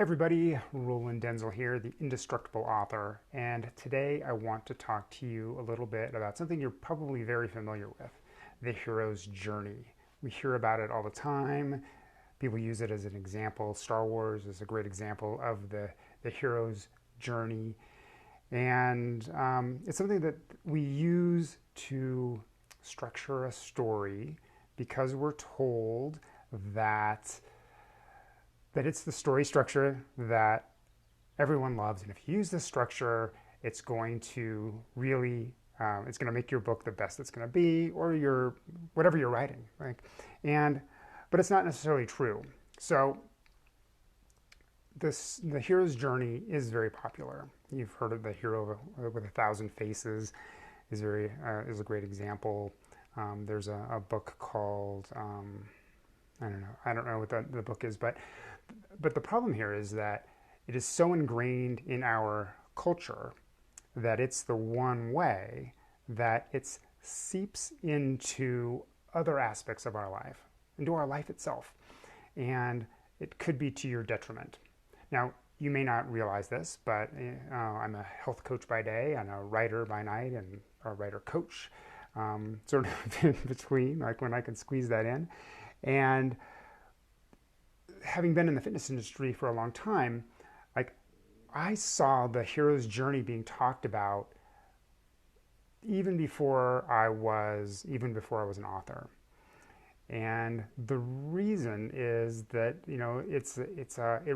Hey everybody, Roland Denzel here, the indestructible author, and today I want to talk to you a little bit about something you're probably very familiar with, the hero's journey. We hear about it all the time. People use it as an example. Star Wars is a great example of the hero's journey, and it's something that we use to structure a story because we're told that it's the story structure that everyone loves. And if you use this structure, it's going to really, it's going to make your book the best it's going to be, or your whatever you're writing. And but it's not necessarily true. So the hero's journey is very popular. You've heard of the hero with 1,000 faces is a great example. There's a book called I don't know what the book is, but the problem here is that it is so ingrained in our culture that it's the one way that it seeps into other aspects of our life, into our life itself, and it could be to your detriment. Now, you may not realize this, but I'm a health coach by day and a writer by night, and a writer coach, sort of in between, like when I can squeeze that in. And having been in the fitness industry for a long time, like I saw the hero's journey being talked about even before I was an author. And the reason is that it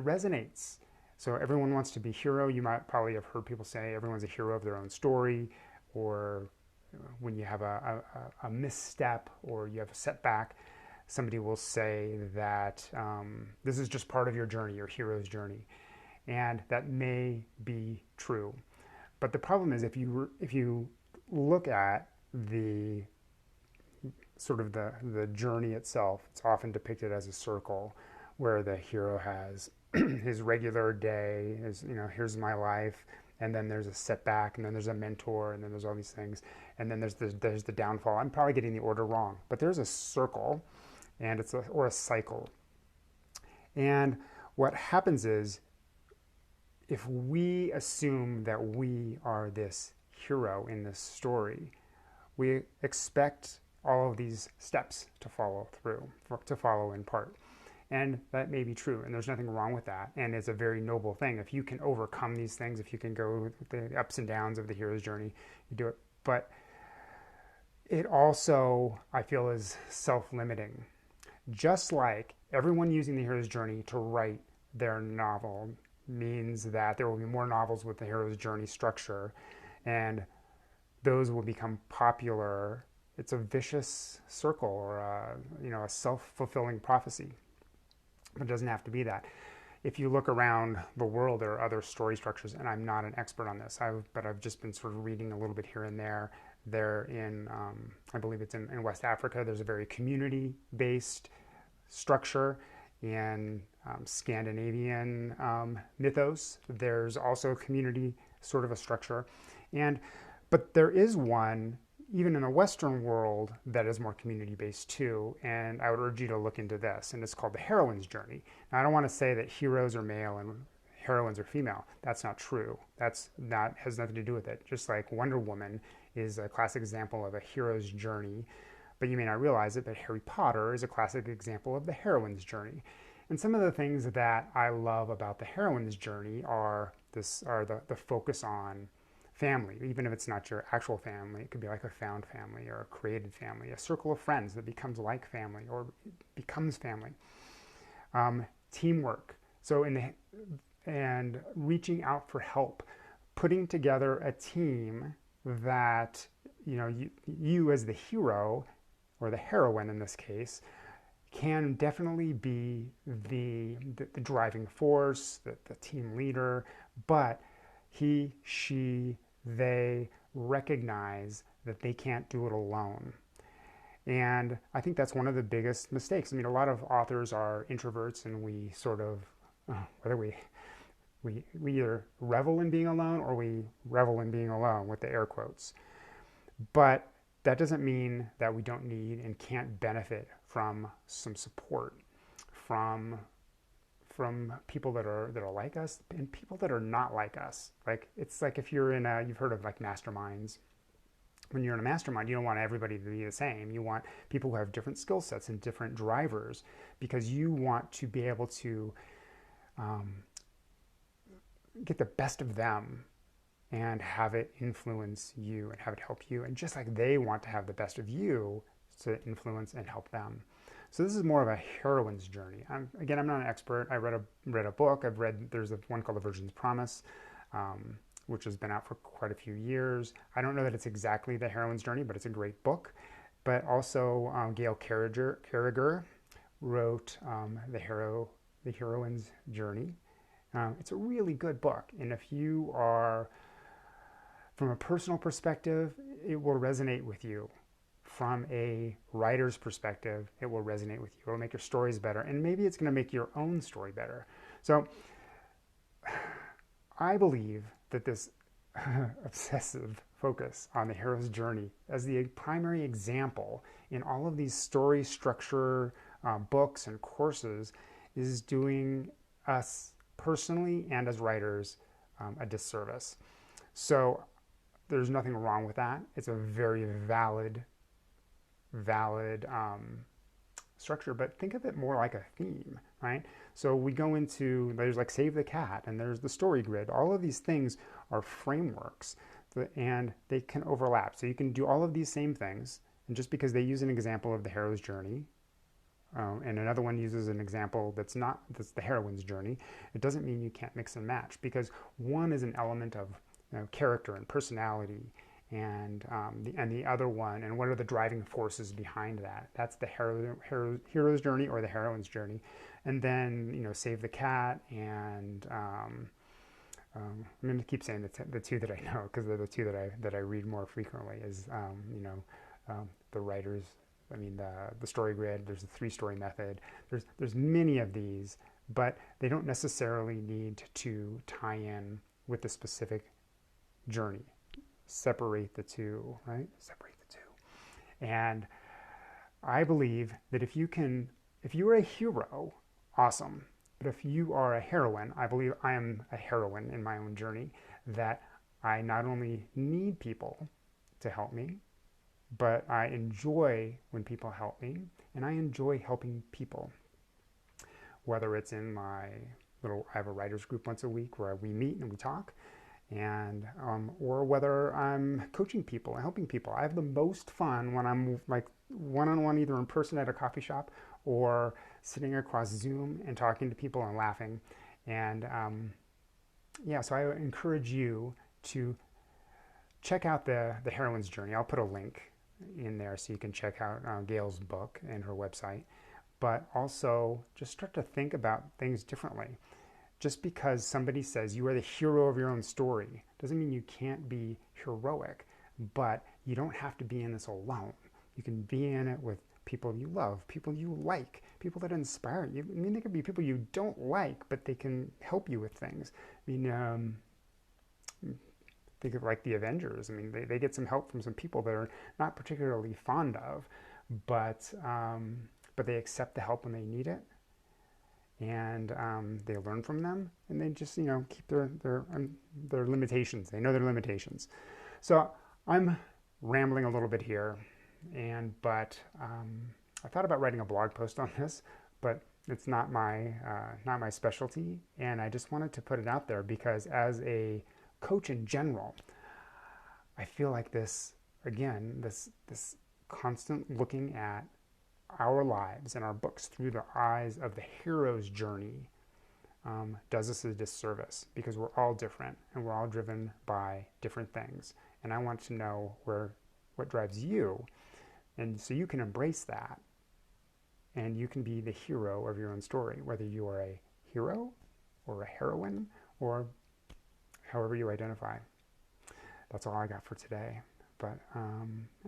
resonates. So everyone wants to be a hero. You might probably have heard people say everyone's a hero of their own story, or when you have a misstep or you have a setback, somebody will say that this is just part of your journey, your hero's journey, and that may be true. But the problem is if you look at the sort of the journey itself, it's often depicted as a circle where the hero has his regular day, here's my life, and then there's a setback, and then there's a mentor, and then there's all these things, and then there's the downfall. I'm probably getting the order wrong, but there's a circle, and it's a cycle. And what happens is, if we assume that we are this hero in this story, we expect all of these steps to follow in part. And that may be true, and there's nothing wrong with that. And it's a very noble thing. If you can overcome these things, if you can go with the ups and downs of the hero's journey, you do it. But it also, I feel, is self-limiting. Just like everyone using the hero's journey to write their novel means that there will be more novels with the hero's journey structure, and those will become popular. It's a vicious circle, or a self-fulfilling prophecy. It doesn't have to be that. If you look around the world, there are other story structures, and I'm not an expert on this, but I've just been sort of reading a little bit here and there. They're in, I believe it's in West Africa. There's a very community-based structure. In Scandinavian mythos, there's also a community sort of a structure. But there is one, even in the Western world, that is more community-based too, and I would urge you to look into this, and it's called the heroine's journey. Now, I don't want to say that heroes are male and heroines are female. That's not true. Has nothing to do with it. Just like Wonder Woman is a classic example of a hero's journey, but you may not realize it, but Harry Potter is a classic example of the heroine's journey. And some of the things that I love about the heroine's journey are the focus on family. Even if it's not your actual family, it could be like a found family or a created family, a circle of friends that becomes like family or becomes family. Teamwork. So and reaching out for help, putting together a team that you as the hero, or the heroine in this case, can definitely be the driving force, the team leader, but he, she, they recognize that they can't do it alone. And I think that's one of the biggest mistakes. I mean, a lot of authors are introverts, and we sort of, whether we either revel in being alone or we revel in being alone, with the air quotes. But that doesn't mean that we don't need and can't benefit from some support, from from people that are like us and people that are not like us. Like it's like if you're in a, you've heard of like masterminds. When you're in a mastermind, you don't want everybody to be the same. You want people who have different skill sets and different drivers, because you want to be able to get the best of them and have it influence you and have it help you. And just like they want to have the best of you to influence and help them. So this is more of a heroine's journey. Again, I'm not an expert. I read a book. There's one called The Virgin's Promise, which has been out for quite a few years. I don't know that it's exactly the heroine's journey, but it's a great book. But also Gail Carriger wrote The Heroine's Journey. It's a really good book. And if you are, from a personal perspective, it will resonate with you. From a writer's perspective, it will resonate with you. It will make your stories better. And maybe it's going to make your own story better. So I believe that this obsessive focus on the hero's journey as the primary example in all of these story structure books and courses is doing us personally and as writers a disservice. So there's nothing wrong with that. It's a very valid structure, but think of it more like a theme, right? So we go into, there's like Save the Cat, and there's the story grid. All of these things are frameworks, and they can overlap. So you can do all of these same things, and just because they use an example of the hero's journey, and another one uses an example that's the heroine's journey, it doesn't mean you can't mix and match, because one is an element of character and personality, and the other one, and what are the driving forces behind that? That's the hero's journey or the heroine's journey. And then, Save the Cat, and I'm going to keep saying the two that I know, because they're the two that I read more frequently, is the writers. I mean, the story grid. There's the 3-story method. There's many of these, but they don't necessarily need to tie in with the specific journey. Separate the two, right? Separate the two. And I believe that if you're a hero, awesome. But if you are a heroine, I believe I am a heroine in my own journey, that I not only need people to help me, but I enjoy when people help me, and I enjoy helping people. Whether it's in I have a writers group once a week where we meet and we talk, and or whether I'm coaching people and helping people. I have the most fun when I'm like one-on-one, either in person at a coffee shop or sitting across Zoom and talking to people and laughing. And so I encourage you to check out the heroine's journey. I'll put a link in there so you can check out Gail's book and her website, but also just start to think about things differently. Just because somebody says you are the hero of your own story doesn't mean you can't be heroic, but you don't have to be in this alone. You can be in it with people you love, people you like, people that inspire you. I mean, they could be people you don't like, but they can help you with things. I mean, think of like the Avengers. I mean, they get some help from some people that are not particularly fond of, but they accept the help when they need it. And they learn from them, and they just keep their limitations. They know their limitations. So I'm rambling a little bit here, but I thought about writing a blog post on this, but it's not my specialty, and I just wanted to put it out there because as a coach in general, I feel like this constant looking at our lives and our books through the eyes of the hero's journey does us a disservice, because we're all different and we're all driven by different things. And I want to know what drives you, and so you can embrace that and you can be the hero of your own story, whether you are a hero or a heroine or however you identify. That's all I got for today, but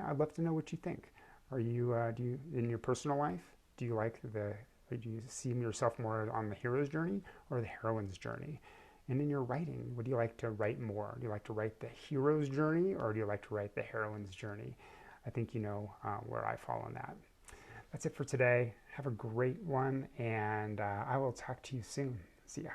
I'd love to know what you think. Do you in your personal life, do you see yourself more on the hero's journey or the heroine's journey? And in your writing, would you like to write more? Do you like to write the hero's journey, or do you like to write the heroine's journey? I think you know where I fall on that. That's it for today. Have a great one, and I will talk to you soon. See ya.